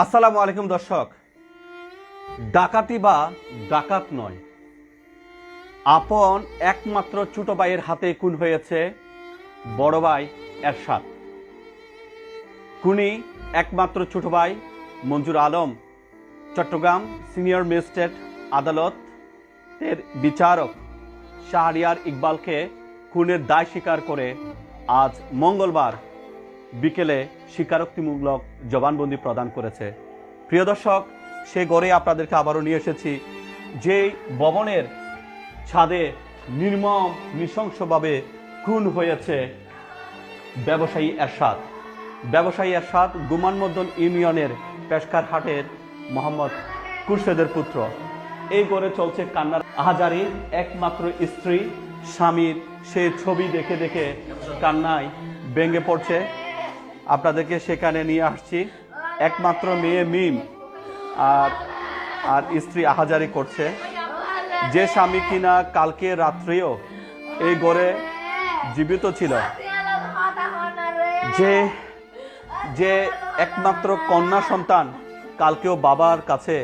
আসসালামু আলাইকুম দর্শক। ডাকাতি বা ডাকাত নয়, আপন একমাত্র ছোট ভাইয়ের হাতে খুন হয়েছে বড় ভাই এরশাদ। খুনি একমাত্র ছোট ভাই মঞ্জুর আলম চট্টগ্রাম সিনিয়র ম্যাজিস্ট্রেট আদালতের বিচারক শাহরিয়ার ইকবালকে খুনের দায় স্বীকার করে আজ মঙ্গলবার বিকেলে স্বীকারোক্তিমূলক জবানবন্দি প্রদান করেছে। প্রিয় দর্শক, সে গড়ে আপনাদেরকে আবারও নিয়ে এসেছি যেই ভবনের ছাদে নির্মম নৃশংসভাবে খুন হয়েছে ব্যবসায়ী এরশাদ গুমানমদন ইউনিয়নের পেশকার হাটের মোহাম্মদ খুরশেদের পুত্র। এই গড়ে চলছে কান্নার আহাজারি। একমাত্র স্ত্রী স্বামীর সে ছবি দেখে দেখে কান্নায় ভেঙে পড়ছে। আপনাদেরকে সেখানে নিয়ে আসছি। একমাত্র মেয়ে মিম আর স্ত্রী আহাজারি করছে। যে স্বামী কিনা কালকে রাত্রেও এই ঘরে জীবিত ছিল, যে একমাত্র কন্যা সন্তান কালকেও বাবার কাছে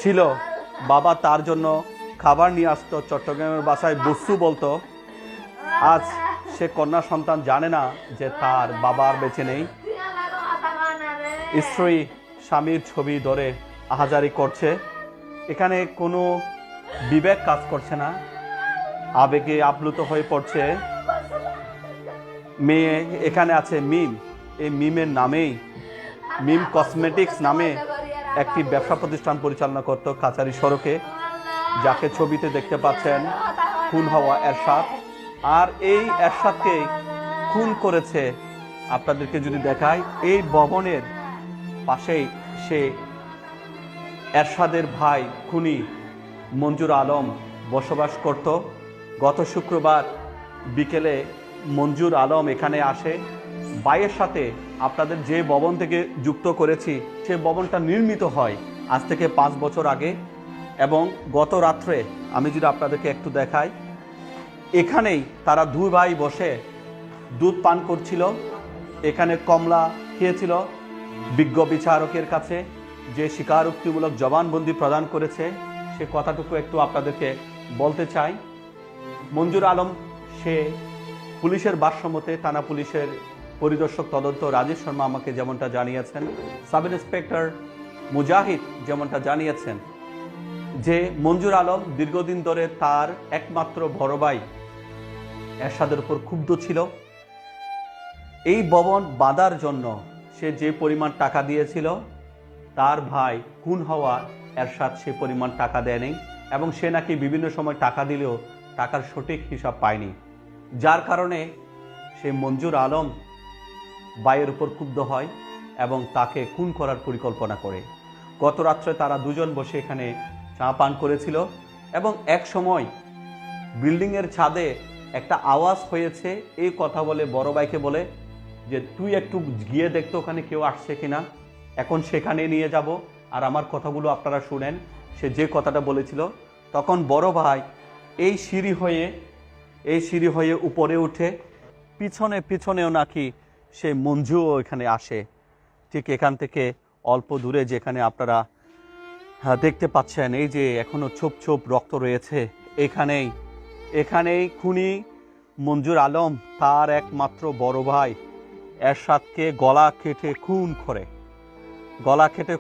ছিল, বাবা তার জন্য খাবার নিয়ে আসতো, চট্টগ্রামের বাসায় বসু বলতো। আজ সে কন্যা সন্তান জানে না যে তার বাবার বেঁচে নেই। স্ত্রী স্বামীর ছবি ধরে আহাজারি করছে। এখানে কোনো বিবেক কাজ করছে না, আবেগে আপ্লুত হয়ে পড়ছে। মেয়ে এখানে আছে মিম। এই মিমের নামেই মিম কসমেটিক্স নামে একটি ব্যবসা প্রতিষ্ঠান পরিচালনা করত কাছারি সড়কে, যাকে ছবিতে দেখতে পাচ্ছেন খুন হওয়া এরশাদ। আর এই এরশাদকে খুন করেছে, আপনাদেরকে যদি দেখায়, এই ভবনের পাশেই সে এরশাদের ভাই খুনি মঞ্জুর আলম বসবাস করত। গত শুক্রবার বিকেলে মঞ্জুর আলম এখানে আসে ভাইয়ের সাথে। আপনাদের যে ভবন থেকে যুক্ত করেছি সে ভবনটা নির্মিত হয় আজ থেকে 5 বছর আগে। এবং গত রাত্রে আমি যদি আপনাদেরকে একটু দেখাই, এখানেই তারা দুই ভাই বসে দুধ পান করছিল, এখানে কমলা খেয়েছিল। বিজ্ঞ বিচারকের কাছে যে স্বীকারোক্তিমূলক জবানবন্দি প্রদান করেছে সে কথাটুকু একটু আপনাদেরকে বলতে চাই। মঞ্জুর আলম সে পুলিশের ভাষ্যমতে, থানা পুলিশের পরিদর্শক তদন্ত রাজেশ শর্মা আমাকে যেমনটা জানিয়েছেন, সাব ইন্সপেক্টর মুজাহিদ যেমনটা জানিয়েছেন, যে মঞ্জুর আলম দীর্ঘদিন ধরে তার একমাত্র বড় ভাই এরশাদের উপর ক্ষুব্ধ ছিল। এই ভবন বাঁধার জন্য সে যে পরিমাণ টাকা দিয়েছিল, তার ভাই খুন হওয়া এরশাদ সে পরিমাণ টাকা দেয়নি, এবং সে নাকি বিভিন্ন সময় টাকা দিলেও টাকার সঠিক হিসাব পায়নি। যার কারণে সে মঞ্জুর আলম ভাইয়ের উপর ক্ষুব্ধ হয় এবং তাকে খুন করার পরিকল্পনা করে। গত রাত্রে তারা দুজন বসে এখানে চা পান করেছিল এবং এক সময় বিল্ডিংয়ের ছাদে একটা আওয়াজ হয়েছে। এই কথা বলে বড় ভাইকে বলে যে তুই একটু গিয়ে দেখতো ওখানে কেউ আসছে কিনা, এখন সেখানে নিয়ে যাব আর আমার কথাগুলো আপনারা শুনেন। সে যে কথাটা বলেছিল, তখন বড় ভাই এই সিঁড়ি হয়ে উপরে উঠে পিছনেও নাকি সে মঞ্জুও এখানে আসে। ঠিক এখান থেকে অল্প দূরে যেখানে আপনারা দেখতে পাচ্ছেন, এই যে এখনো ছোপ ছোপ রক্ত রয়েছে, এখানেই খুনি মঞ্জুর আলম তার একমাত্র বড় ভাই এরশাদকে গলা কেটে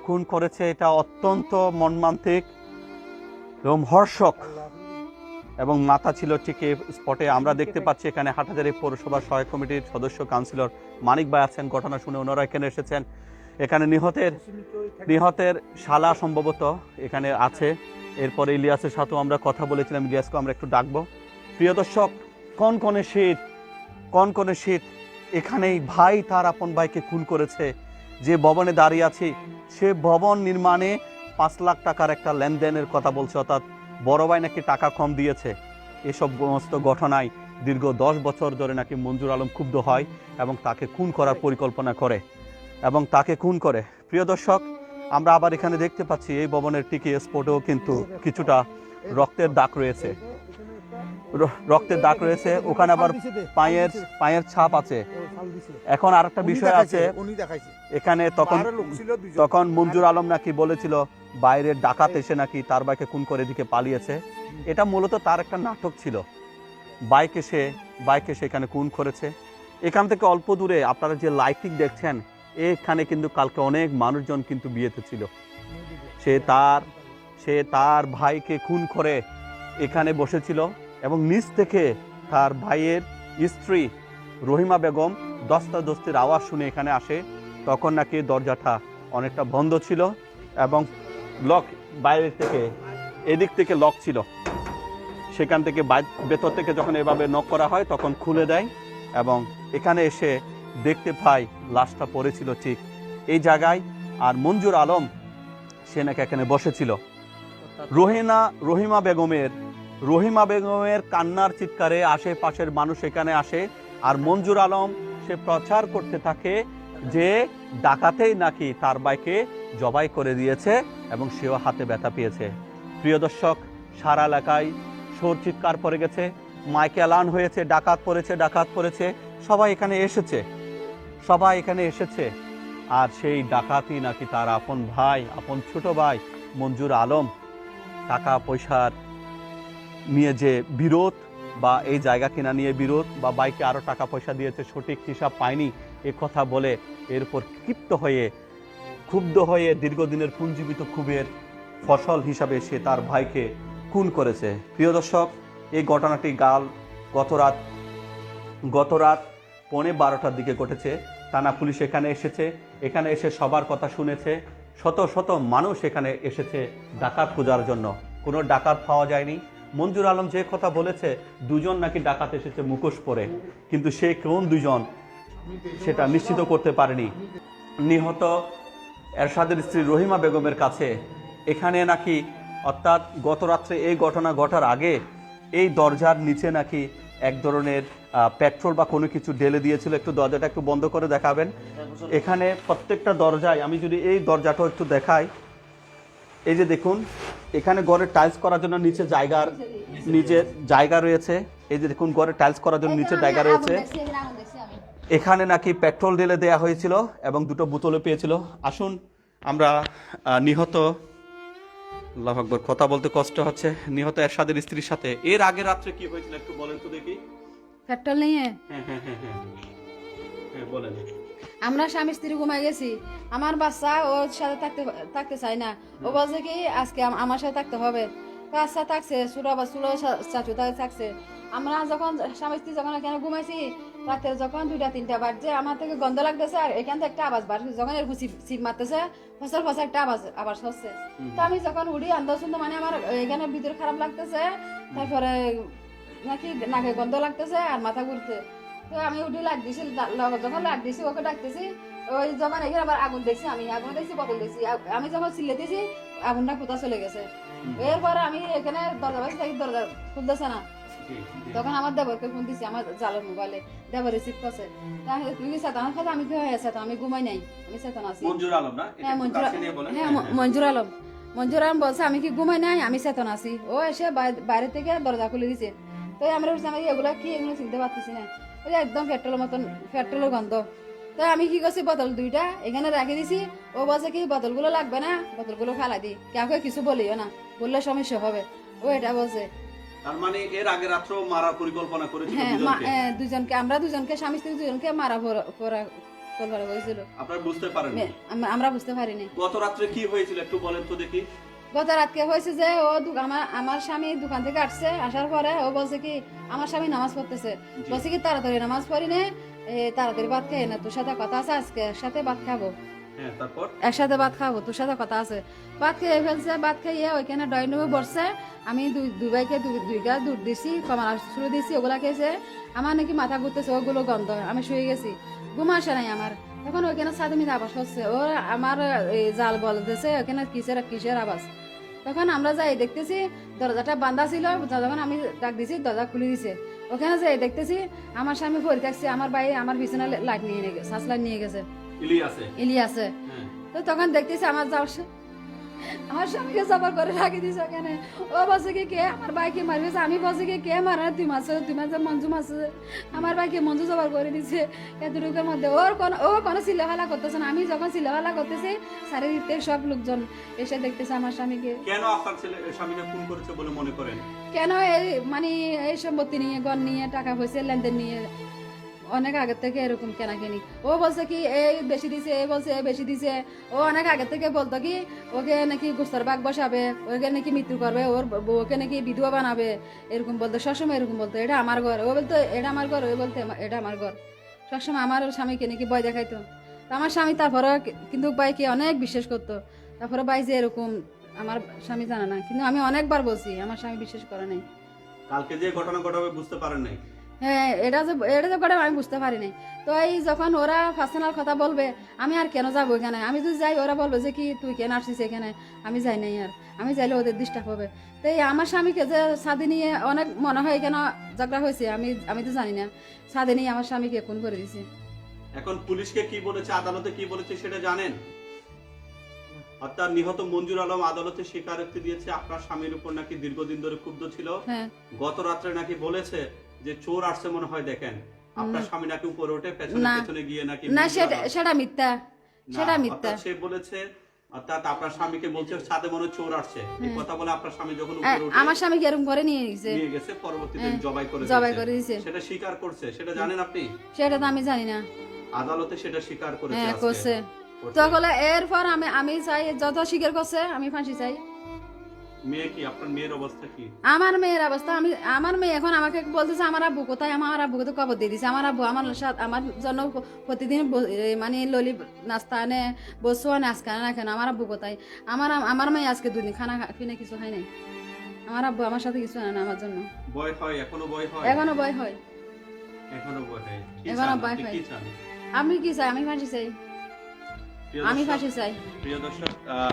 খুন করেছে। এটা অত্যন্ত মর্মান্তিক, রোমহর্ষক, এবং মাথা ছিল ঠিক এই স্পটে। আমরা দেখতে পাচ্ছি এখানে হাটহাজারী পৌরসভার সহায়ক কমিটির সদস্য কাউন্সিলর মানিক ভাই আছেন। ঘটনা শুনে ওনারা এখানে এসেছেন। এখানে নিহতের শালা সম্ভবত এখানে আছে। এরপরে ইলিয়াসের সাথেও আমরা কথা বলেছিলাম, ইলিয়াসকে আমরা একটু ডাকবো। প্রিয় দর্শক, কনকনে শীত, এখানেই ভাই তার আপন ভাইকে খুন করেছে। যে ভবনে দাঁড়িয়ে আছি সে ভবন নির্মাণে 5 লাখ টাকার একটা লেনদেনের কথা বলছে, অর্থাৎ বড় ভাই নাকি টাকা কম দিয়েছে। এসব সমস্ত ঘটনায় দীর্ঘ 10 বছর ধরে নাকি মঞ্জুর আলম ক্ষুব্ধ হয় এবং তাকে খুন করার পরিকল্পনা করে এবং তাকে খুন করে। প্রিয় দর্শক, আমরা আবার এখানে দেখতে পাচ্ছি এই ভবনের টিকি স্পটেও কিন্তু কিছুটা রক্তের দাগ রয়েছে, রক্তের দাগ রয়েছে, ওখানে আবার পায়ের ছাপ আছে। এখন আরেকটা বিষয় আছে, এখানে তখন মঞ্জুর আলম নাকি বলেছিল বাইরের ডাকাত এসে নাকি তার বাইকে খুন করে এদিকে পালিয়েছে। এটা মূলত তার একটা নাটক ছিল। বাইকে সে এখানে খুন করেছে। এখান থেকে অল্প দূরে আপনারা যে লাইটিং দেখছেন, এখানে কিন্তু কালকে অনেক মানুষজন কিন্তু বিয়েতে ছিল। সে তার ভাইকে খুন করে এখানে বসেছিল এবং নিচ থেকে তার ভাইয়ের স্ত্রী রহিমা বেগম দস্তাদস্তির আওয়াজ শুনে এখানে আসে। তখন নাকি দরজাটা অনেকটা বন্ধ ছিল এবং লক বাইরের থেকে, এদিক থেকে লক ছিল। সেখান থেকে ভেতর থেকে যখন এভাবে নক করা হয় তখন খুলে দেয় এবং এখানে এসে দেখতে পাই লাশটা পড়েছিল ঠিক এই জায়গায়। আর মঞ্জুর আলম সে নাকি এখানে বসেছিল। রহিমা বেগমের কান্নার চিৎকারে আশেপাশের মানুষ এখানে আসে। আর মঞ্জুর আলম সে প্রচার করতে থাকে যে ডাকাতেই নাকি তার ভাইকে জবাই করে দিয়েছে এবং সেও হাতে ব্যথা পেয়েছে। প্রিয় দর্শক, সারা এলাকায় সোর চিৎকার পড়ে গেছে, মাইকে এলান হয়েছে ডাকাত পড়েছে। সবাই এখানে এসেছে আর সেই ডাকাতই নাকি তার আপন ভাই, আপন ছোট ভাই মঞ্জুর আলম। টাকা পয়সার নিয়ে যে বিরোধ বা এই জায়গা কিনা নিয়ে বিরোধ বা বাইকে আরো টাকা পয়সা দিয়েছে, সঠিক হিসাব পায়নি, এ কথা বলে এর উপর ক্ষুব্ধ হয়ে দীর্ঘদিনের পুঞ্জীবিত ক্ষোভের ফসল হিসাবে সে তার ভাইকে খুন করেছে। প্রিয় দর্শক, এই ঘটনাটি গত রাত 12:15 দিকে ঘটেছে। থানা পুলিশ এখানে এসে সবার কথা শুনেছে। শত মানুষ এখানে এসেছে ডাকাত খোঁজার জন্য। কোনো ডাকাত পাওয়া যায়নি। মঞ্জুর আলম যে কথা বলেছে, দুজন নাকি ডাকাত এসেছে মুখোশ পরে, কিন্তু সে কোন দুজন সেটা নিশ্চিত করতে পারেনি। নিহত এরশাদের স্ত্রী রহিমা বেগমের কাছে এখানে নাকি, অর্থাৎ গত রাত্রে এই ঘটনা ঘটার আগে এই দরজার নিচে নাকি এক ধরনের পেট্রোল বা কোনো কিছু ঢেলে দিয়েছিল। একটু দরজাটা একটু বন্ধ করে দেখাবেন। এখানে প্রত্যেকটা দরজায়, আমি যদি এই দরজাটাও একটু দেখাই, এই যে দেখুন, এখানে ঘরে টাইলস করার জন্য নিচে জায়গা রয়েছে। এই যে দেখুন, ঘরে টাইলস করার জন্য নিচে জায়গা রয়েছে। এখানে নাকি পেট্রোল ঢেলে দেওয়া হয়েছিল এবং দুটো বোতলও পেয়েছিল। আসুন আমরা নিহত, আল্লাহু আকবার, কথা বলতে কষ্ট হচ্ছে, নিহত এরশাদের স্ত্রীর সাথে এর আগে রাত্রে কি হয়েছিল একটু বলেন তো দেখি। পেট্রোল নিয়ে হ্যাঁ বলেন। আমরা স্বামী স্ত্রী ঘুমাই গেছি। আমার বাচ্চা ওর সাথে থাকতে চাই না। ও বলছে কি আজকে আমার সাথে থাকতে হবে। বাচ্চা থাকছে, চুলো চাচু থাকছে। আমরা যখন স্বামী স্ত্রী যখন এখানে ঘুমাইছি, রাতে যখন 2-3টা বাজছে, আমার থেকে গন্ধ লাগতেছে আর এখান থেকে একটা আওয়াজ বাড়ছে। যখন এর সিপ মারতেছে, ফসল একটা আওয়াজ হচ্ছে। তো আমি যখন উড়ি আন্দাজ শুনতে, মানে আমার এখানে ভিতরে খারাপ লাগতেছে, তারপরে নাকি নাকে গন্ধ লাগতেছে আর মাথা ঘুরতে। তো আমি উঠে লাগ দিছি, যখন লাগ দিছি ওকে ডাকতেছি, ওই যখন এখানে আবার আগুন দেখছি, আমি আগুন দেখছি, বদল দেখছি। আমি যখন চিল্লেতেছি আগুনটা কোথা চলে গেছে। এরপরে আমি এখানে দরজা বাজে থাকি, দরজা খুলতেছে না। তখন আমার দেবরকে ফোন দিছি, আমার জালের মোবাইলে, দেবর রিসিভ করছে। তুমি চেতনা খাতে, আমি কি হয়েছে, আমি ঘুমাই নাই, আমি চেতনা আছি। হ্যাঁ মঞ্জুর আলম বলছে আমি কি ঘুমাই নাই, আমি চেতনা আছি। ও এসে বাইরে থেকে দরজা খুলে দিছে। তো আমরা আমি এগুলা কি, এগুলো চিনতে পারতেছি না। ওই একদম পেট্রোলের মতন, পেট্রোলের গন্ধ। তো আমি কি করছি, বোতল 2টা এখানে রেখে দিছি। ও বলছে কি বোতলগুলো লাগবে না, বোতলগুলো ফেলাই দিই, কাউকে কিছু বলিও না, বললে সমস্যা হবে। ও এটা বলছে। তার মানে এর আগে রাত্রে মারার পরিকল্পনা করেছিল। হ্যাঁ, দুজনকে, আমরা দুজনকে, স্বামী স্ত্রী দুজনকে মারা হয়েছিল। আপনারা বুঝতে পারেননি? আমরা বুঝতে পারিনি। গত রাত্রে কি হয়েছিল একটু বলেন তো দেখি। গত রাতকে হয়েছে যে ও আমার স্বামী দোকান থেকে আসছে, আসার পরে ও বলছে কি আমার স্বামী নামাজ পড়তেছে, বলছে কি তাড়াতাড়ি নামাজ পড়ি নে, তাড়াতাড়ি ভাত খাই না, তোর সাথে কথা আছে, আজকে একসাথে ভাত খাবো, একসাথে ভাত খাবো, তোর সাথে কথা আছে। ভাত খেয়ে ফেলছে, ভাত খাইয়ে ওইখানে ডাইনিং রুমে বসছে। আমি দুই ভাইকে 2 গ্লাস দুধ দিছি, কমার শুরু দিছি, ওগুলা খেয়েছে। আমার নাকি মাথা ঘুরতেছে, ওগুলো গন্ধ, আমি শুয়ে গেছি, ঘুম আসে নাই আমার। তখন ওইখানে সাদমির আবাস হচ্ছে, ও আমার জাল বলতেছে ওখানে কিসের আবাস। তখন আমরা যাই দেখতেছি দরজাটা বান্ধা ছিল, যখন আমি ডাক দিছি দরজা খুলে দিছে। ওখানে যাই দেখতেছি আমার স্বামী পড়ে থাকছে, আমার ভাই আমার বিছানা লাইট নিয়ে গেছে, সার্চ লাইট নিয়ে গেছে, ইলিয়াসে। তো তখন দেখতেছি আমার আমার স্বামীকে জবর করে রাখি দিছ কেন? ও বলছে কি কে আমার ভাইকে মারবে, আমি বলছি কি কে মারে, তুই মাসে মঞ্জু মাসে আমার ভাইকে মঞ্জু জবর করে দিছে। এতটুকুর মধ্যে ও কোনো চিল্লাফালা করতেছে না। আমি যখন চিল্লাফালা করতেছি চারিদিকে সব লোকজন এসে দেখতেছে আমার স্বামীকে। কেন আপনার ছেলে স্বামীকে খুন করেছে বলে মনে করেন? কেন এই মানে এই সম্পত্তি নিয়ে, গণ নিয়ে, টাকা পয়সা লেনদেন নিয়ে অনেক আগে থেকে এরকম কেনাকেনি। ও বলছে কি এই বেশি দিছে, এ বলছে এ বেশি দিছে। ও অনেক আগে থেকে বলতো কি ওকে নাকি গুস্তার বাগ বসাবে, ওকে নাকি মৃত্যু করবে, ওর ওকে নাকি বিধবা বানাবে, এরকম বলতো। সবসময় এরকম বলতো, এটা আমার ঘর। ও বলতো এটা আমার ঘর, ও বলতো এটা আমার ঘর। সবসময় আমার স্বামীকে নাকি ভয় দেখাইতো। তো আমার স্বামী তারপরে কিন্তু ভাইকে অনেক বিশ্বাস করতো। তারপরে ভাই যে এরকম আমার স্বামী জানে না, কিন্তু আমি অনেকবার বলছি আমার স্বামী বিশ্বাস করে নাই। কালকে যে ঘটনা ঘটাবে বুঝতে পারেন নাই? হ্যাঁ, এটা যে করে আমি বুঝতে পারি নাই। তো এই যখন ওরা পার্সোনাল কথা বলবে, আমি আর কেন যাবো এখানে? আমি যদি যাই ওরা বলবে যে কি তুই কেন আসছিস এখানে, আমি যাই নাই। আর আমি যাইলে ওদের ডিস্টার্ব হবে। তো এই আমার স্বামীকে যে সাদে নিয়ে অনেক মনে হয় কেন ঝগড়া হয়েছে, আমি তো জানি না। সাদে নিয়ে আমার স্বামীকে খুন করে দিছে। এখন পুলিশকে কি বলেছে, আদালতে কি বলেছে সেটা জানেন? অর্থাৎ নিহত মঞ্জুর আলম আদালতে স্বীকারোক্তি দিয়েছে আপনার স্বামীর উপর নাকি দীর্ঘদিন ধরে ক্ষুব্ধ ছিল। হ্যাঁ, গত রাত্রে নাকি বলেছে যে চোর আসছে মনে হয়, দেখেন আপনার স্বামী নাকি উপরে উঠে পেছনে না। পেছনে গিয়ে নাকি না, মঞ্জুর আলম- সেটা মিথ্যা, না, সেটা মিথ্যা। অর্থাৎ সে বলেছে, অর্থাৎ আপনার স্বামীকে বলছে ছাদে মনে হয় চোর আসছে। এই কথা বলে আপনার স্বামী যখন উপরে উঠে আমার স্বামীকে এরকম করে নিয়ে গেছে, পরবর্তীতে জবাই করে দিয়েছে। সেটা স্বীকার করছে, সেটা জানেন আপনি? সেটা তো আমি জানি না। আদালতে সেটা স্বীকার করেছে হ্যাঁ, আজকে। করছে। তখন এরপর আমি চাই যত স্বীকার করছে আমি ফাঁসি চাই। মেয়ে কি, আপনার মেয়ের অবস্থা কি? আমার মেয়ের অবস্থা, আমার মেয়ে এখন আমাকে বলতেছে আমার আব্বু কোথায়। আমার আব্বুকে তো কবর দিয়ে দিছে। আমার আব্বু আমার জন্য প্রতিদিন মানে ললি নাস্তা আনে, বসু আনে, আজকে আনে না কেন? আমার আব্বু কোথায়? আমার মেয়ে আজকে 2 দিন খানা পিনে কিছু খাই নাই। আমার আব্বু আমার সাথে কিছু আনে না আমার জন্য। ভয় হয়, এখনো ভয় হয়? এখনো ভয় হয়, এখনো ভয় হয়। কি এখনো চান ভয় আপনি, হয়। কি চান? আমি কি চাই? আমি ফাঁসি চাই, প্রিয় আমি দর্শক- ফাঁসি চাই। প্রিয় দর্শক,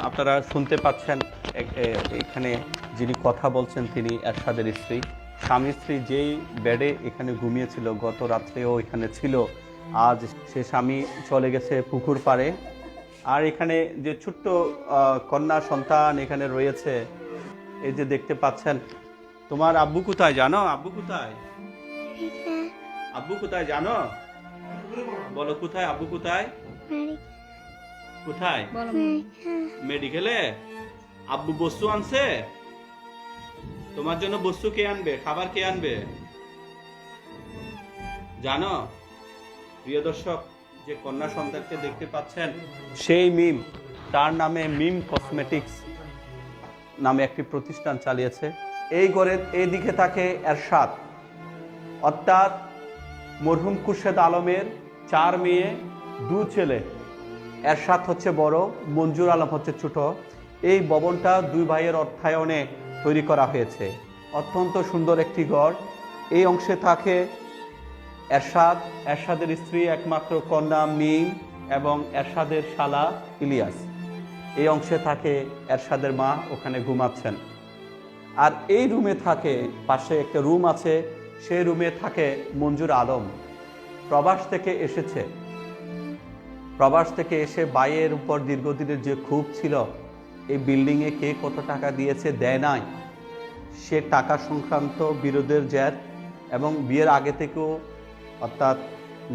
আপনারা শুনতে পাচ্ছেন এখানে যিনি কথা বলছেন তিনি এরশাদের স্ত্রী। স্বামী স্ত্রী যেই বেডে এখানে ঘুমিয়েছিল গত রাত্রেও এখানে ছিল, আজ সে স্বামী চলে গেছে পুকুর পাড়ে। আর এখানে যে ছোট্ট কন্যা সন্তান এখানে রয়েছে, এই যে দেখতে পাচ্ছেন। তোমার আব্বু কোথায় জানো? আব্বু কোথায়? আব্বু কোথায় জানো? বলো কোথায় আব্বু কোথায়? কোথায়? বলো। মেডিকেলে। আব্বু বস্তু আনছে? তোমার জন্য বস্তু কে আনবে, খাবার কে আনবে জানো? প্রিয় দর্শক, যে কন্যা সন্তানকে দেখতে পাচ্ছেন সেই মিম, তার নামে মিম কসমেটিক্স নামে একটি প্রতিষ্ঠান চালিয়েছে। এই ঘরের এই দিকে থাকে এরশাদ, অর্থাৎ মরহুম খুরশেদ আলমের 4 মেয়ে 2 ছেলে। এরশাদ হচ্ছে বড়, মঞ্জুর আলম হচ্ছে ছোট। এই ভবনটা 2 ভাইয়ের অর্থায়নে তৈরি করা হয়েছে। অত্যন্ত সুন্দর একটি ঘর। এই অংশে থাকে এরশাদের স্ত্রী একমাত্র কন্যা মিম এবং এরশাদের শালা ইলিয়াস। এই অংশে থাকে এরশাদের মা, ওখানে ঘুমাচ্ছেন। আর এই রুমে থাকে, পাশে একটা রুম আছে, সেই রুমে থাকে মঞ্জুর আলম। প্রবাস থেকে এসেছে। প্রবাস থেকে এসে বাইয়ের উপর দীর্ঘদিনের যে ক্ষোভ ছিল, এই বিল্ডিংয়ে কে কত টাকা দিয়েছে দেয় নাই, সে টাকা সংক্রান্ত বিরোধের জের এবং বিয়ের আগে থেকেও, অর্থাৎ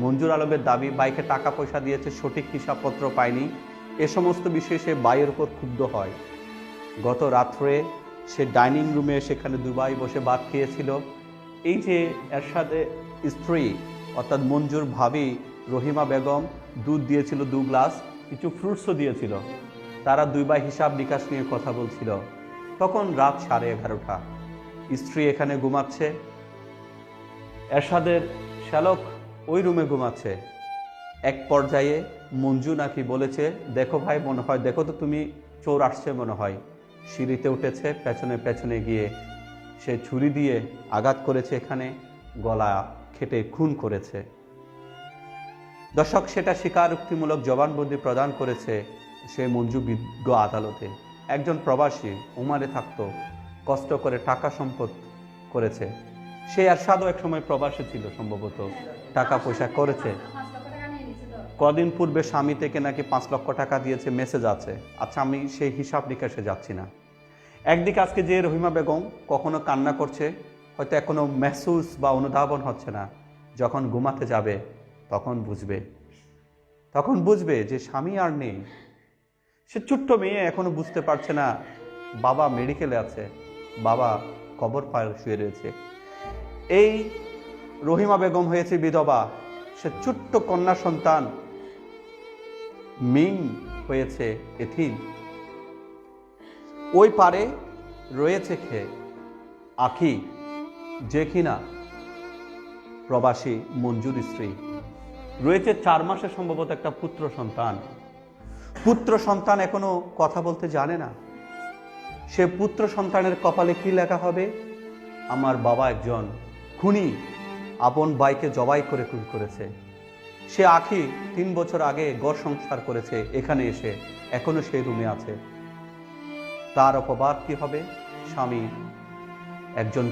মঞ্জুর আলমের দাবি বাইকে টাকা পয়সা দিয়েছে, সঠিক হিসাবপত্র পায়নি। এ সমস্ত বিষয়ে সে বাইয়ের উপর ক্ষুব্ধ হয়। গত রাত্রে সে ডাইনিং রুমে সেখানে 2 ভাই বসে ভাত খেয়েছিল। এই যে এরশাদের স্ত্রী অর্থাৎ মঞ্জুর ভাবি রহিমা বেগম দুধ দিয়েছিল 2 গ্লাস, কিছু ফ্রুটসও দিয়েছিল। তারা 2 ভাই হিসাব নিকাশ নিয়ে কথা বলছিল। তখন রাত 11:30। স্ত্রী এখানে ঘুমাচ্ছে, এরশাদের শ্যালক ওই রুমে ঘুমাচ্ছে। এক পর্যায়ে মঞ্জু নাকি বলেছে, দেখো ভাই, মনে হয় দেখো তো তুমি, চোর আসছে মনে হয়। সিঁড়িতে উঠেছে, পেছনে পেছনে গিয়ে সে ছুরি দিয়ে আঘাত করেছে, এখানে গলা কেটে খুন করেছে। দর্শক, সেটা স্বীকারোক্তিমূলক জবানবন্দি প্রদান করেছে সে মঞ্জু বিজ্ঞ আদালতে। একজন প্রবাসী ওমারে থাকতো, কষ্ট করে টাকা সম্পদ করেছে। সে এরশাদও একসময় প্রবাসী ছিল, সম্ভবত টাকা পয়সা করেছে। কদিন পূর্বে স্বামী থেকে নাকি 5 লক্ষ টাকা দিয়েছে, মেসেজ আছে। আচ্ছা, আমি সেই হিসাব নিকাশে যাচ্ছি না। একদিকে আজকে যে রহিমা বেগম কখনো কান্না করছে, হয়তো এখনো মেহসুস বা অনুধাবন হচ্ছে না, যখন ঘুমাতে যাবে তখন বুঝবে যে স্বামী আর নেই। সে ছোট্ট মেয়ে, এখনো বুঝতে পারছে না বাবা মেডিকেলে আছে, বাবা কবর পাড়ে শুয়ে রয়েছে। এই রহিমা বেগম হয়েছে বিধবা, সে ছোট্ট কন্যা সন্তান মিম হয়েছে এতিম। ওই পারে রয়েছে আখি, যে কিনা প্রবাসী মঞ্জুর স্ত্রী। রয়েছে 4 মাসে সম্ভবত একটা পুত্র সন্তান এখনো কথা বলতে জানে না। সে পুত্র সন্তানের কপালে কি লেখা হবে? আমার বাবা একজন খুনি, আপন ভাইকে জবাই করে খুন করেছে। সে আখি 3 বছর আগে ঘর সংসার করেছে, এখানে এসে এখনো সেই রুমে আছে। তার অপবাদ কি হবে? স্বামী একজন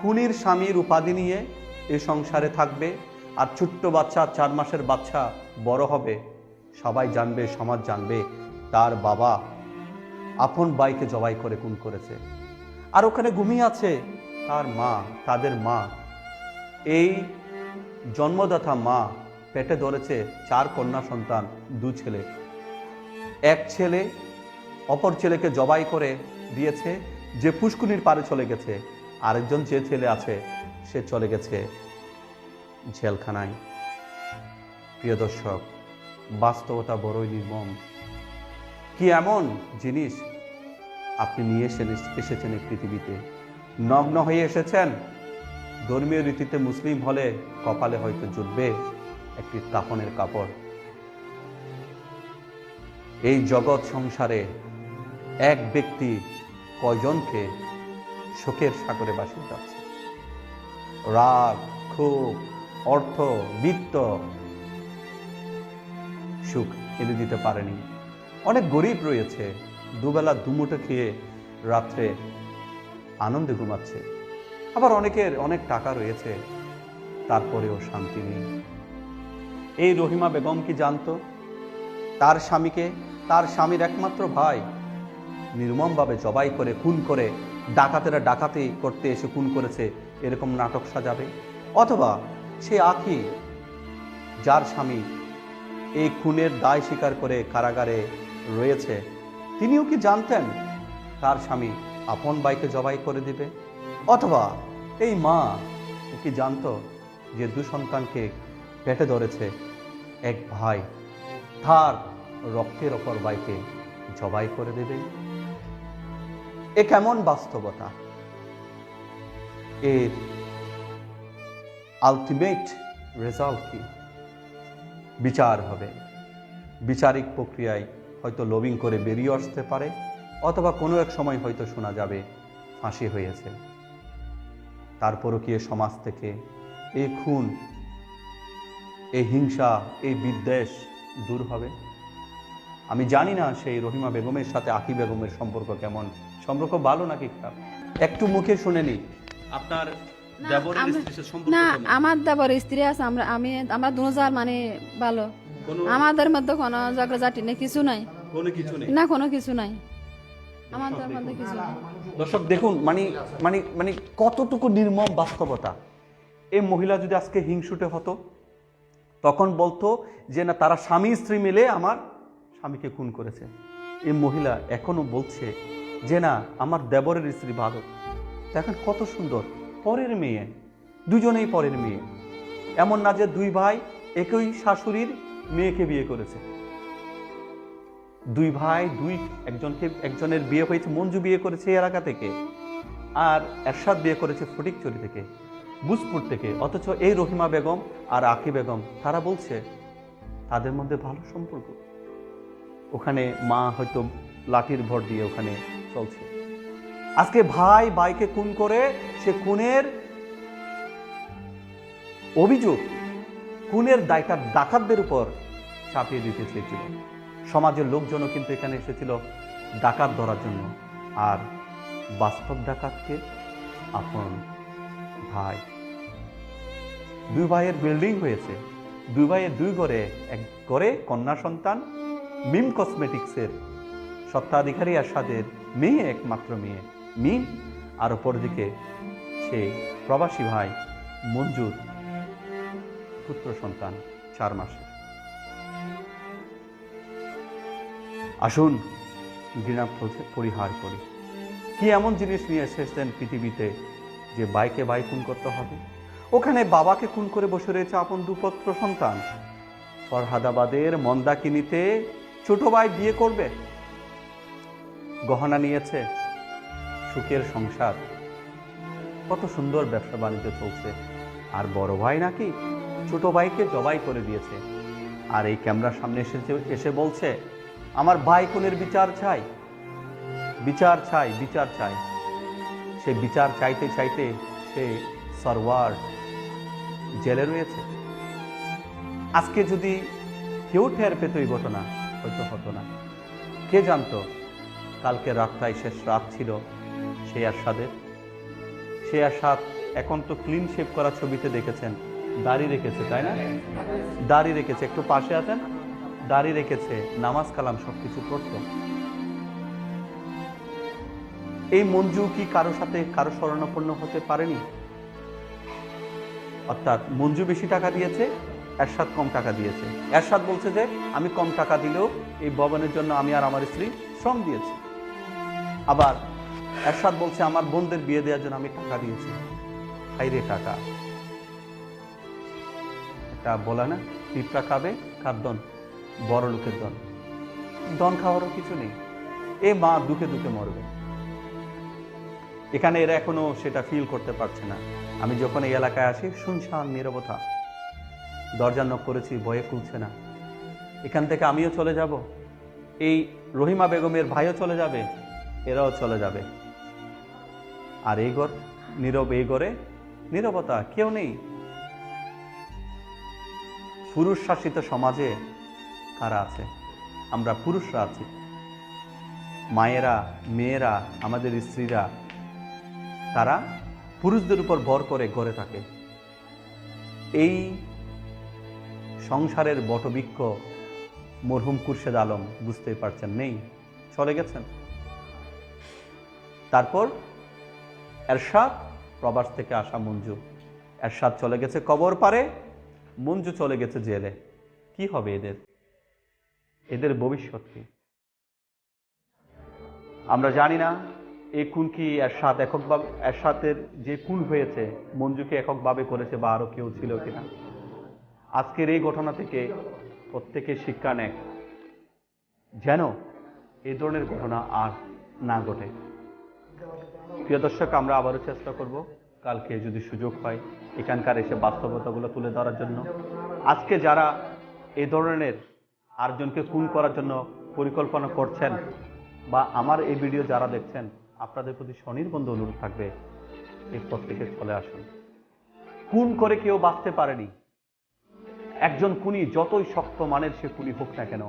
খুনির স্বামীর উপাধি নিয়ে এই সংসারে থাকবে। আর ছোট্ট বাচ্চা, 4 মাসের বাচ্চা বড় হবে, সবাই জানবে, সমাজ জানবে তার বাবা আপন ভাইকে জবাই করে খুন করেছে। আর ওখানে ঘুমিয়ে আছে তার মা, তাদের মা। এই জন্মদাতা মা পেটে ধরেছে 4 কন্যা সন্তান, 2 ছেলে। এক ছেলে অপর ছেলেকে জবাই করে দিয়েছে, যে পুষ্কুনির পারে চলে গেছে। আরেকজন যে ছেলে আছে সে চলে গেছে জেলখানায়। প্রিয় দর্শক, বাস্তবতা বড়ই নির্মম। কি এমন জিনিস আপনি নিয়ে এসেছেন এই পৃথিবীতে? নগ্ন হয়ে এসেছেন। ধর্মীয় রীতিতে মুসলিম হলে কপালে হয়তো জুটবে একটি কাফনের কাপড়। এই জগৎ সংসারে এক ব্যক্তি কয়জনকে শোকের সাগরে ভাসিয়ে যাচ্ছে। রাগ, ক্ষোভ, অর্থ, বিত্ত সুখ এনে দিতে পারেনি। অনেক গরিব রয়েছে, দুবেলা দুমুঠো খেয়ে রাত্রে আনন্দে ঘুমাচ্ছে। আবার অনেকের অনেক টাকা রয়েছে, তারপরেও শান্তি নেই। এই রহিমা বেগম কি জানতো তার স্বামীকে তার স্বামীর একমাত্র ভাই নির্মমভাবে জবাই করে খুন করে, ডাকাতেরা ডাকাতি করতে এসে খুন করেছে, এরকম নাটক সাজাবে? অথবা সে আখি, যার স্বামী এই খুনের দায় স্বীকার করে কারাগারে রয়েছে, তিনিও কি জানতেন তার স্বামী আপন ভাইকে জবাই করে দিবে? অথবা এই মা কি জানতো যে 2 সন্তানকে পেটে ধরেছে এক ভাই তার রক্তের অপর ভাইকে জবাই করে দেবে? এ কেমন বাস্তবতা? এর আলটিমেট রেজাল্ট কি? বিচার হবে। বিচারিক প্রক্রিয়ায় হয়তো লবিং করে বেরিয়ে আসতে পারে, অথবা কোনো এক সময় হয়তো শোনা যাবে ফাঁসি হয়েছে। তারপরও কি সমাজ থেকে এই খুন, এই হিংসা, এই বিদ্বেষ দূর হবে? আমি জানি না সেই রহিমা বেগমের সাথে আখি বেগমের সম্পর্ক কেমন, সম্পর্ক ভালো নাকি খারাপ, একটু মুখে শুনে নি। আপনার দেবরের স্ত্রীর সম্পর্ক না, কেমন? আমার দেবরের স্ত্রী আছে, আমরা দুজন মানে ভালো। আমাদের মধ্যে কোনো ঝগড়াঝাটি নেই, কিছু নাই, কোনো কিছু নেই। না কোনো কিছু নাই আমাদের মধ্যে, কিছু নাই। দর্শক দেখুন, মানে কতটুকু নির্মম বাস্তবতা। এই মহিলা যদি আজকে হিংসুটে হতো, তখন বলতো যে না, তারা স্বামী স্ত্রী মিলে আমার স্বামীকে খুন করেছে। এই মহিলা এখনো বলছে যে না, আমার দেবরের স্ত্রী ভালো। দেখেন কত সুন্দর, পরের মেয়ে, দুজনেই পরের মেয়ে। এমন না যে 2 ভাই একই শাশুড়ির মেয়েকে বিয়ে করেছে। 2 ভাই একজনের বিয়ে হয়েছে, মঞ্জু বিয়ে করেছে এই এলাকা থেকে, আর এরশাদ বিয়ে করেছে ফটিকছড়ি থেকে, বুজপুর থেকে। অথচ এই রহিমা বেগম আর আখি বেগম তারা বলছে তাদের মধ্যে ভালো সম্পর্ক। ওখানে মা হয়তো লাঠির ভর দিয়ে ওখানে চলছে। আজকে ভাই ভাইকে খুন করে সে খুনের অভিযোগ, খুনের দায়টা ডাকাতদের উপর চাপিয়ে দিতে চেয়েছিল। সমাজের লোকজনও কিন্তু এখানে এসেছিল ডাকাত ধরার জন্য, আর বাস্তব ডাকাতকে আপন ভাই। দুই ভাইয়ের বিল্ডিং হয়েছে, দুই ভাইয়ের দুই ঘরে, এক ঘরে কন্যা সন্তান, মিম কসমেটিক্সের স্বত্বাধিকারী এরশাদের মেয়ে, একমাত্র মেয়ে মিম, আর অপরদিকে সে প্রবাসী ভাই মঞ্জুর পুত্র সন্তান 4 মাসের। আসুন ঘৃণা পরিহার করি। কি এমন জিনিস নিয়ে এসেছেন পৃথিবীতে যে ভাইকে ভাই খুন করতে হবে? ওখানে বাবাকে খুন করে বসে রয়েছে আপন দুপুত্র সন্তান। ফরহাদাবাদের মন্দাকিনীতে ছোট ভাই বিয়ে করবে, গহনা নিয়েছে, সুখের সংসার, কত সুন্দর ব্যবসা বাণিজ্য চলছে, আর বড় ভাই নাকি ছোট ভাইকে জবাই করে দিয়েছে। আর এই ক্যামেরার সামনে এসে বলছে আমার ভাই খুনের বিচার চাই, বিচার চাই, বিচার চাই। সে বিচার চাইতে চাইতে সে সরওয়ার জেলে রয়েছে। আজকে যদি কেউ টের পেত এই ঘটনা, হয়তো হতো না। কে জানতো কালকে রাতটাই শেষ রাত ছিল সেই এরশাদের। সেই এরশাদ এখন তো ক্লিন শেভ করা ছবিতে দেখেছেন, দাড়ি রেখেছে, তাই না? দাড়ি রেখেছে, একটু পাশে আছেন, দাড়ি রেখেছে, নামাজ কালাম সবকিছু পড়তো। এই মঞ্জু কি কারো সাথে কারো শরণাপন্ন হতে পারেনি? অর্থাৎ মঞ্জু বেশি টাকা দিয়েছে, এরশাদ কম টাকা দিয়েছে। এরশাদ বলছে যে আমি কম টাকা দিলেও এই ভবনের জন্য আমি আর আমার স্ত্রী শ্রম দিয়েছি। আবার এরশাদ বলছে আমার বোনদের বিয়ে দেওয়ার জন্য আমি টাকা দিয়েছি। হাইরে টাকা, এটা বলে না পিঁপড়া খাবে কার দন? বড় লোকের দন। দন খাওয়ারও কিছু নেই, এ মা দুঃখে দুঃখে মরবে। এখানে এরা এখনো সেটা ফিল করতে পারছে না। আমি যখন এই এলাকায় আসি শুনশান নীরবতা, দরজা নক করেছি, ভয়ে খুলছে না। এখান থেকে আমিও চলে যাব, এই রহিমা বেগমের ভাইও চলে যাবে, এরাও চলে যাবে। আর এই ঘর নীরব, এই ঘরে নীরবতা, কেউ নেই। পুরুষ শাসিত সমাজে কারা আছে? আমরা পুরুষরা আছি। মায়েরা, মেয়েরা, আমাদের স্ত্রীরা, তারা পুরুষদের উপর ভর করে ঘরে থাকে। এই সংসারের বটবৃক্ষ মরহুম খুরশেদ আলম বুঝতেই পারছেন, নেই, চলে গেছেন। তারপর এরশাদ, প্রবাস থেকে আসা মঞ্জু। এরশাদ চলে গেছে কবর পারে, মঞ্জু চলে গেছে জেলে। কি হবে এদের? এদের ভবিষ্যৎ কি? আমরা জানি না এই খুন কি এরশাদ এককভাবে, এরশাদের যে খুন হয়েছে মঞ্জুকে এককভাবে করেছে বা আরো কেউ ছিল কিনা। আজকের এই ঘটনা থেকে প্রত্যেকে শিক্ষা নেয় যেন এই ধরনের ঘটনা আর না ঘটে। প্রিয় দর্শক, আমরা আবারও চেষ্টা করব কালকে যদি সুযোগ হয় এখানকার এসে বাস্তবতাগুলো তুলে ধরার জন্য। আজকে যারা এই ধরনের আরেকজনকে খুন করার জন্য পরিকল্পনা করছেন বা আমার এই ভিডিও যারা দেখছেন, আপনাদের প্রতি স্বনির্বন্ধ অনুরোধ থাকবে এই প্রত্যেকে চলে আসুন। খুন করে কেউ বাঁচতে পারেনি। একজন খুনি যতই শক্ত মানের সে খুনি হোক না কেন,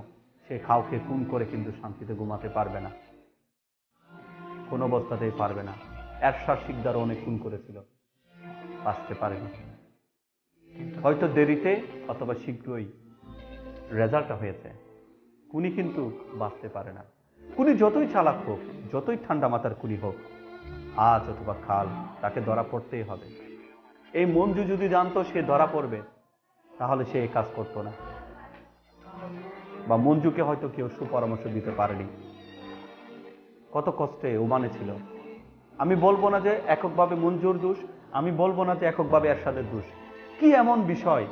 সে কাউকে খুন করে কিন্তু শান্তিতে ঘুমাতে পারবে না, কোনো অবস্থাতেই পারবে না। এরশাদ শিকদারও অনেক খুন করেছিল, বাঁচতে পারেনি। হয়তো দেরিতে অথবা শীঘ্রই রেজাল্টটা হয়েছে। খুনি কিন্তু বাঁচতে পারে না। খুনি যতই চালাক হোক, যতই ঠান্ডা মাথার খুনি হোক, আজ অথবা কাল তাকে ধরা পড়তেই হবে। এই মঞ্জু যদি জানতো সে ধরা পড়বে, তাহলে সে এই কাজ করতো না, বা মঞ্জুকে হয়তো কেউ সুপরামর্শ দিতে পারেনি। কত কষ্টে ওমানে ছিল। আমি বলবো না যে এককভাবে মঞ্জুর দোষ, আমি বলবো না যে এককভাবে এরশাদের দোষ। কি এমন বিষয়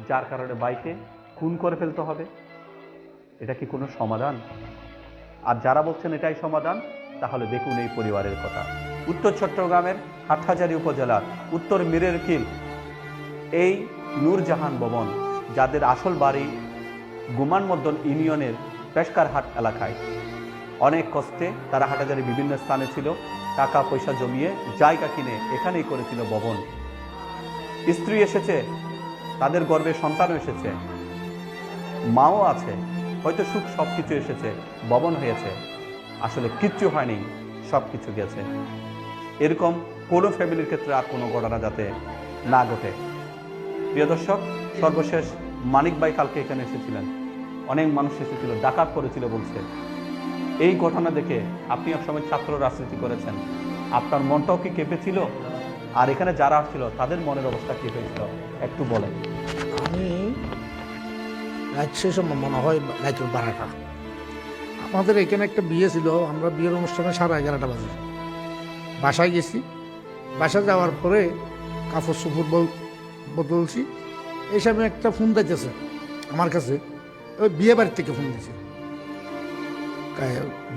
যার কারণে ভাইকে খুন করে ফেলতে হবে? এটা কি কোনো সমাধান? আর যারা বলছেন এটাই সমাধান, তাহলে দেখুন এই পরিবারের কথা। উত্তর চট্টগ্রামের হাটহাজারী উপজেলার উত্তর মিরের কিল এই নূরজাহান ভবন, যাদের আসল বাড়ি গুমানমদ্দন ইউনিয়নের পেশকারহাট এলাকায়, অনেক কষ্টে তারা হাটহাজারী বিভিন্ন স্থানে ছিল, টাকা পয়সা জমিয়ে জায়গা কিনে এখানেই করেছিল ভবন। স্ত্রী এসেছে, তাদের গর্ভে সন্তানও এসেছে, মাও আছে, হয়তো সুখ সবকিছু এসেছে, ভবন হয়েছে, আসলে কিচ্ছু হয়নি, সবকিছু গেছে। এরকম কোনো ফ্যামিলির ক্ষেত্রে আর কোনো ঘটনা যাতে না ঘটে। প্রিয় দর্শক, সর্বশেষ মানিক ভাই কালকে এখানে এসেছিলেন, অনেক মানুষ এসেছিল, ডাকাত করেছিল বলছে। এই ঘটনা দেখে আপনি একসময় ছাত্র রাজনীতি করেছেন, আপনার মনটাও কি কেঁপেছিল? আর এখানে যারা আসছিল তাদের মনের অবস্থা কি হয়েছিল একটু বলেন। আমি রাত শেষ মনে হয় রাতের 12টা। আমাদের এখানে একটা বিয়ে ছিল, আমরা বিয়ের অনুষ্ঠানে 11:30 বাজে বাসায় গেছি। বাসায় যাওয়ার পরে কাপড় চোপড় বদলছি, এই সময় একটা ফোন দিতেছে আমার কাছে, ওই বিয়ে বাড়ির থেকে ফোন দিছে,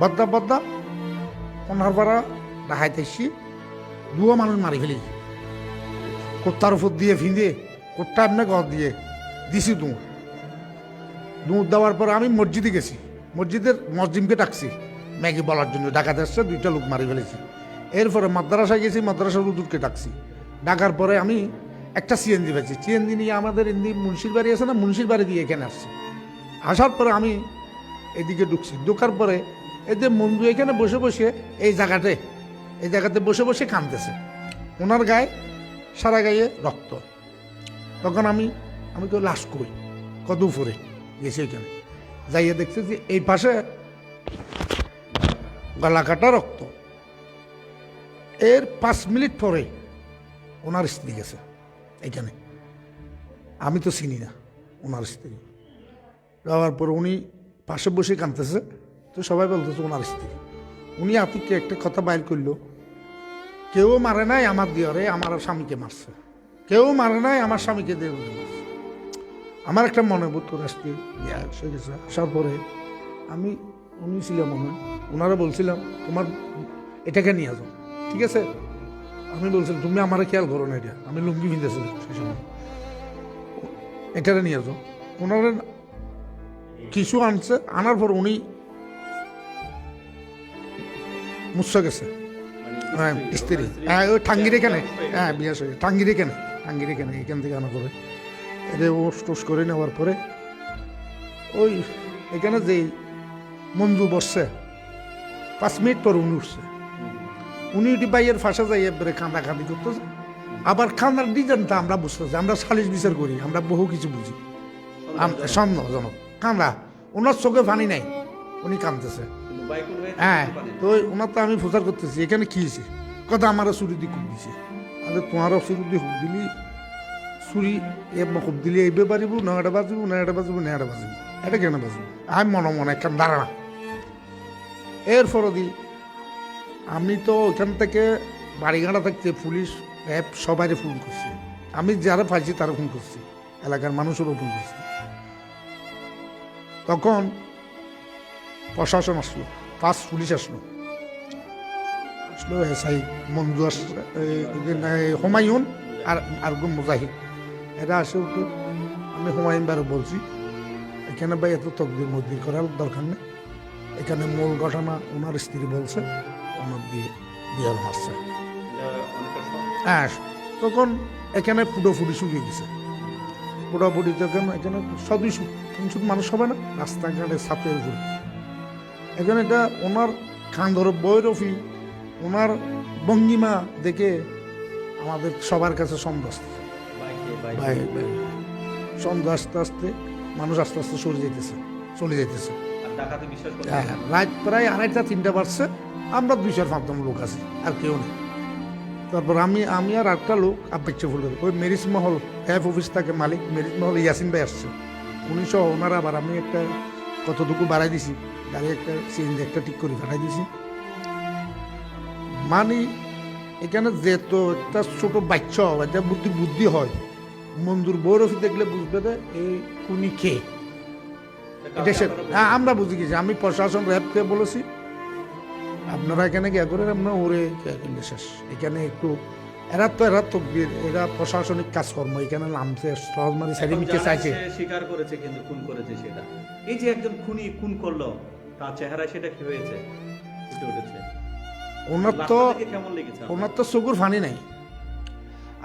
বদ্দা বদ্দা ওনার পাড়া ডাহাইতেছি, দুও মানুষ মারি ফেলি, কোত্তার উপর দিয়ে ফিঁদে কোট্টা এমনি ঘর দিয়ে দিছি দুধ দেওয়ার পর আমি মসজিদে গেছি, মসজিদকে ডাকছি ম্যাগি বলার জন্য, ডাকাতে আসছে, 2টা লোক মারি ফেলেছি। এরপরে মাদ্রাসায় গেছি, মাদ্রাসার হুজুরকে ডাকছি, ডাকার পরে আমি একটা সিএনজি পেয়েছি, সিএনজি নিয়ে আমাদের এমনি মুন্সির বাড়ি আছে না, মুন্সির বাড়ি দিয়ে এখানে আসছি। আসার পরে আমি এদিকে ঢুকছি, ঢোকার পরে এই যে মঞ্জু এখানে বসে বসে এই জায়গাতে বসে বসে কাঁদতেছে, ওনার গায়ে সারা গায়ে রক্ত। তখন আমি কেউ লাশ কই কত উপরে গেছি, এখানে যাইয়ে দেখছি যে এই পাশে গলা কাটা রক্ত। এর 5 মিনিট পরে ওনার স্ত্রী গেছে এখানে, আমি তো চিনি না ওনার স্ত্রী। যাওয়ার পর উনি পাশে বসে কাঁদতেছে, তো সবাই বলতেছে ওনার স্ত্রী। উনি আতিককে একটা কথা বাইর করলো, কেউ মারে নাই আমার দিয়রে, আমার স্বামীকে মারছে, কেউ মারে নাই আমার স্বামীকে দিয়ে মারছে। আমার একটা মনে বোধ আসতে এসে গেছে। আসার পরে উনি ছিলাম মনে, ওনারা বলছিলাম তোমার এটাকে নিয়ে যাও, ঠিক আছে? আমি বলছিলাম তুমি আমার খেয়াল করো না, এটা আমি লুঙ্গি পিঁধেছিলাম সেই সময়, এটাকে নিয়ে যাও। ওনারা কিছু আনছে, আনার পর উনি মুসা গেছে, হ্যাঁ স্ত্রী, হ্যাঁ ওই টাঙ্গির এখানে, হ্যাঁ বিয়ে টাঙ্গির এখানে এখান থেকে আনা করে এটা ওস টোস করে নেওয়ার পরে ওই এখানে যে মঞ্জু বসছে 5 মিনিট পর উনি উঠছে, উনি উঠি বাইয়ের ফাঁসা যাই এবারে কাঁদাকাঁদি করতেছে। আবার কান্দার ডিজাইনটা আমরা বুঝতেছি, আমরা সালিশ বিচার করি, আমরা বহু কিছু বুঝি, সন্দেহজনক কান্দা। ওনার চোখে পানি নাই, উনি কাঁদতেছে, হ্যাঁ। তো ওনার তো আমি প্রচার করতেছি এখানে কি হয়েছে, কথা আমারও চুরি দিয়ে খুব দিছে, আরে তোমারও চুরি দিয়ে হুক দিলি, চুরি খুব দিলি এইবে পারিব, না এটা বাজিব, এটা কেন বাজিব, আমি মনে একটা দাঁড়ানা। এরপর দি আমি তো ওইখান থেকে বাড়িঘাটা থাকতে পুলিশ র্যাব সবাই ফোন করছি, আমি যারা পাইছি তারা ফোন করছি, এলাকার মানুষেরও ফোন করছি। তখন প্রশাসন আসলো, ফার্স্ট পুলিশ আসলো এসআই মঞ্জু আসছে, হুমায়ুন আর মুজাহিদ, এরা আসে উঠে। আমি হুমায়ুন বারে বলছি এখানে ভাই এত তকদির মজদির করার দরকার নেই, এখানে মূল ঘটনা ওনার স্ত্রী বলছে ওনার দিয়ে বিয়ার মারছে। হ্যাঁ, তখন এখানে ফুটোফুটি শুকিয়ে গেছে, ফুটাফুটি তখন এখানে 100-200 মানুষ হবে না, রাস্তাঘাটে ছাপের উপরে। এখানে এটা ওনার খান্দর বৈরফি, ওনার ভঙ্গিমা দেখে আমাদের সবার কাছে সন্দেহ আসতেছে, সন্দেহ আস্তে আস্তে মানুষ আস্তে আস্তে চলে যেতেছে। হ্যাঁ, রাত প্রায় 2:30-3টা বাজছে, আমরা 2-4-5 লোক আছি, আর কেউ নেই। তারপর আমি আর একটা লোক আবেচ্ছা ফুলের ওই মেরিজ মহল এফ অফিস থাকে মালিক মেরিজ মহল ইয়াসিন ভাই আসছে, উনি সহ ওনারা। আবার আমি একটা কতটুকু বাড়াই দিছি, গাড়ি একটা সিএনজি একটা ঠিক করে বাড়াই দিছি। মানে এখানে যেহেতু একটা ছোট বাচ্চা একটা বুদ্ধি হয়, মঞ্জুর বৌরফি দেখলে বুঝবে যে এই উনি খেয়ে এটা সে। হ্যাঁ, আমরা বুঝে গেছি, আমি প্রশাসন র্যাবকে বলেছি আপনারা এখানে কে করে, আপনার ওরে শেষ। এখানে একটু এরা প্রশাসনিক কাজকর্ম, এখানে নামছে সহজমারি সার্টিফিকেট চাইছে, স্বীকার করেছে কিন্তু খুন করেছে সেটা। এই যে একজন খুনি খুন করলো, তার চেহারায় সেটা কি হয়েছে, ফুটে উঠেছে। ওনার তো চকুর ফানি নাই।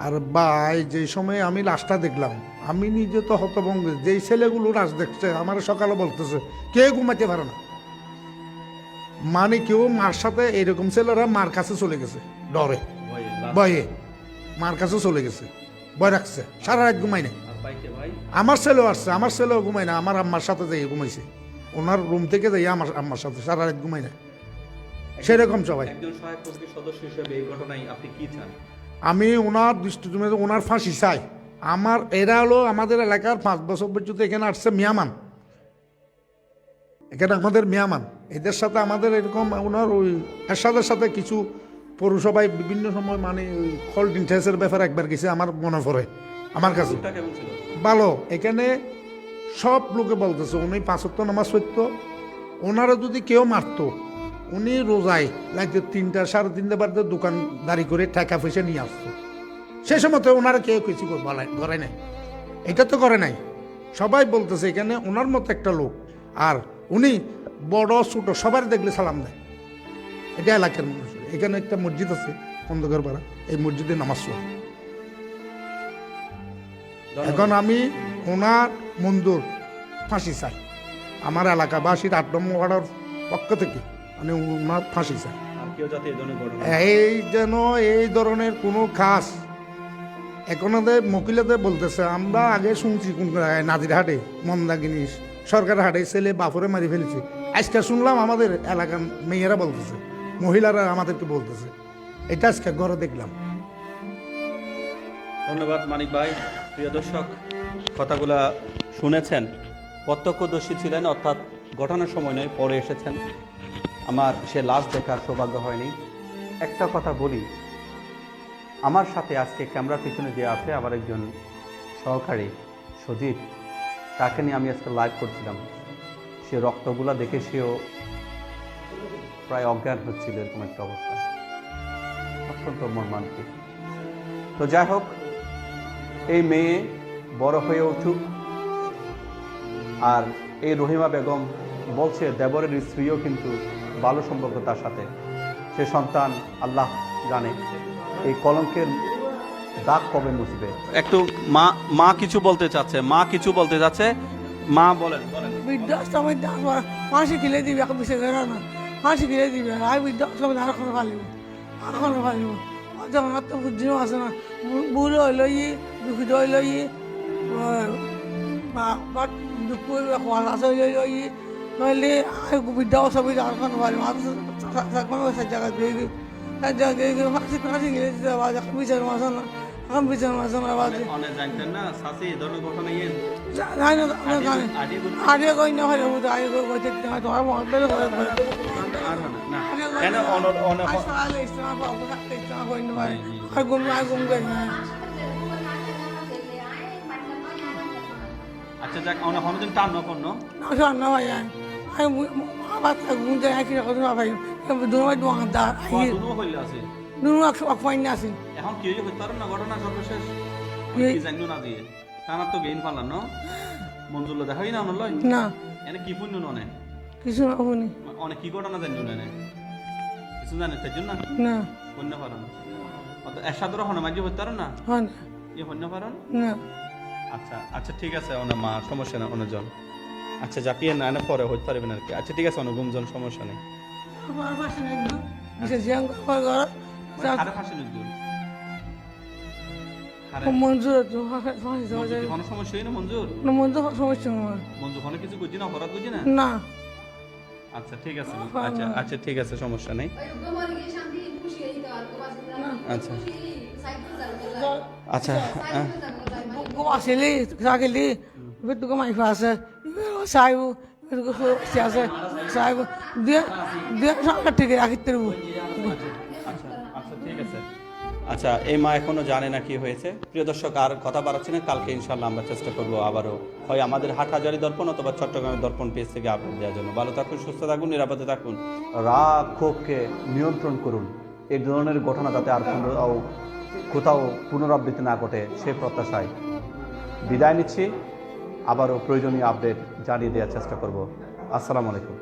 আর ভাই যে সময় আমি লাশটা দেখলাম, আমি নিজে তো হতভঙ্গ, যেই ছেলেগুলো লাশ দেখছে আমার সকালে বলতেছে কে ঘুমাইতে পারে না, মানে কেউ মার সাথে এরকম ছেলেরা মার কাছে চলে গেছে, ডরে ভয়ে মার কাছে চলে গেছে, ভয় রাখছে, সারা রাত ঘুমাই নাই। আর ভাইকে ভাই আমার ছেলেও আসছে, আমার ছেলেও ঘুমাই না, আমার আম্মার সাথে যাই ঘুমাইছে, ওনার রুম থেকে যাই আমার আম্মার সাথে সারা রাত ঘুমাই না, সেরকম সবাই। একজন সহায়ক কমিটির সদস্য হিসেবে এই ঘটনায় আপনি কি চান? আমি ওনার দৃষ্টি ওনার ফাঁসি চাই। আমার এরা হলো আমাদের এলাকার 5 বছর পর্যন্ত এখানে আসছে মিয়ামান, এখানে আমাদের মিয়ামান, এদের সাথে আমাদের এরকম ওনার ওই এরশাদের সাথে কিছু পৌরসভায় বিভিন্ন সময় মানে ওই ফল্ট ইন্টারেস্টের ব্যাপারে একবার গেছে আমার মনে পড়ে আমার কাছে। লোকটা কেমন ছিল? ভালো, এখানে সব লোকে বলতেছে উনি 5 ওয়াক্ত নামাজ পড়তো, ওনারা যদি কেউ মারতো উনি রোজায় রাতে 3টা 3:30 বাজে দোকানদারি করে টাকা পয়সা নিয়ে আসতো। সে সময় তো ওনারা কেউ কিছু করে নাই, এটা তো করে নাই। সবাই বলতেছে এখানে ওনার মতো একটা লোক, আর উনি বড় ছোট সবার দেখলে সালাম দেয়। এটা এলাকার মানুষ। এখানে একটা মসজিদ আছে অন্ধকার পাড়া, এই মসজিদে নামাজ পড়ে। এখন আমি ওনার মঞ্জুর ফাঁসি চাই, আমার এলাকাবাসীর 8 নম্বর ওয়ার্ডের পক্ষ থেকে মানে ওনার ফাঁসি চাই। আর কেউ যাতে এই ধরনের ঘটনা এই যেন এই ধরনের কোনো কাজ এখন মহিলাদের বলতেছে, আমরা আগে শুনছি কোন নাজিরহাটে মন্দাগিনিস সরকার হাটে ছেলে বাপরে মারি ফেলেছে, আজকে শুনলাম আমাদের এলাকার মেয়েরা বলতেছে, মহিলারা আমাদেরকে বলতেছে, এটা আজকে ঘরে দেখলাম। ধন্যবাদ মানিক ভাই। প্রিয় দর্শক, কথাগুলা শুনেছেন, প্রত্যক্ষদর্শী ছিলেন, অর্থাৎ ঘটনার সময় নয়, পরে এসেছেন। আমার সে লাশ দেখার সৌভাগ্য হয়নি। একটা কথা বলি, আমার সাথে আজকে ক্যামেরার পিছনে যে আছে আবার একজন সহকারী সজীব, তাকে নিয়ে আমি আজকে লাইভ করছিলাম। সে রক্তগুলা দেখে সেও প্রায় অজ্ঞান হচ্ছিল, এরকম একটা অবস্থা, অত্যন্ত মর্মান্তিক। তো যাই হোক, এই মেয়ে বড় হয়ে উঠুক। আর এই রহিমা বেগম বলছে দেবরের স্ত্রীও কিন্তু ভালো সম্পর্ক তার সাথে, সে সন্তান আল্লাহ জানে এই কলঙ্কের দাগ কবে মুছবে। একটু মা কিছু বলতে চাচ্ছে, মা বলেন। বৃদ্ধাশ্রম ফাঁসি খেলে দিবে, এখন বিষয় করে না, ফাঁসি খেলে দিবে। আর বৃদ্ধাশ্রম আর কোনো ফালিব, আর কোনো ফালিব। যখন তো বুদ্ধিও আছে না, বুড়ো হইল দুঃখিত হইল দুঃখ আছে হইল নইলে বৃদ্ধা ছবি আর কোনো ফালিব। জায়গা দিয়ে ফাঁসি ফাঁসি খেলে দিতে বিচার মাস না, এখন বিচার মাস না বাজে আগে কই না হয় আগে কই তোমার মহত্ব আচ্ছা যাক, অনেকদিন টান করুন না ভাই আবার গুঁজে একই রকম ভাই দুমাই দোকানদার আছে এখন কি হইতে পারেন না ঘটনা সর্বশেষ কি জানি না দিয়ে কানার তো গেইন পারলাম না মঞ্জুল্লা দেখাই না অনলয় না এনে কি পুণ্য ননে কিছু না শুনি অনেক কি ঘটনা জানি না কিছু জানে তাই জন্য না পুণ্য পারেন অত এসাদর হনে মাঝে হইতে পারেন না হন এই পুণ্য পারেন না। আচ্ছা আচ্ছা ঠিক আছে অনেক মা সমস্যা না অনেকজন। আচ্ছা জাপিয়ে না এনে পরে হইতে পারবেন আর কি। আচ্ছা ঠিক আছে অনেক গুমজন সমস্যা নেই। আমার পাশে নেই বিশেষ জিয়াং ঘর আরে ফাঁসি নজুর মঞ্জুর কোনো সমস্যা না মঞ্জুর মঞ্জুর সমস্যা আমার মঞ্জুর কোনো কিছু বুঝি না অপরাধ বুঝি না না। আচ্ছা ঠিক আছে আচ্ছা আচ্ছা ঠিক আছে সমস্যা নেই। আচ্ছা আচ্ছা আসলে থাকলে তোকে মাইফা আছে সাহেব আছে সাহেব দুই সরকার থেকে রাখিতে আচ্ছা আচ্ছা ঠিক আছে। আচ্ছা এই মা এখনো জানে না কি হয়েছে। প্রিয় দর্শক আর কথা বাড়াচ্ছি না, কালকে ইনশাল্লাহ আমরা চেষ্টা করবো আবারও হয় আমাদের হাটহাজারী দর্পণ অথবা চট্টগ্রামের দর্পণ পেজ থেকে আপডেট দেওয়ার জন্য। ভালো থাকুন, সুস্থ থাকুন, নিরাপদে থাকুন, রাগ ক্ষোভকে নিয়ন্ত্রণ করুন। এই ধরনের ঘটনা যাতে আর কোথাও পুনরাবৃত্তি না ঘটে সে প্রত্যাশায় বিদায় নিচ্ছি। আবারও প্রয়োজনীয় আপডেট জানিয়ে দেওয়ার চেষ্টা করব। আসসালামু আলাইকুম।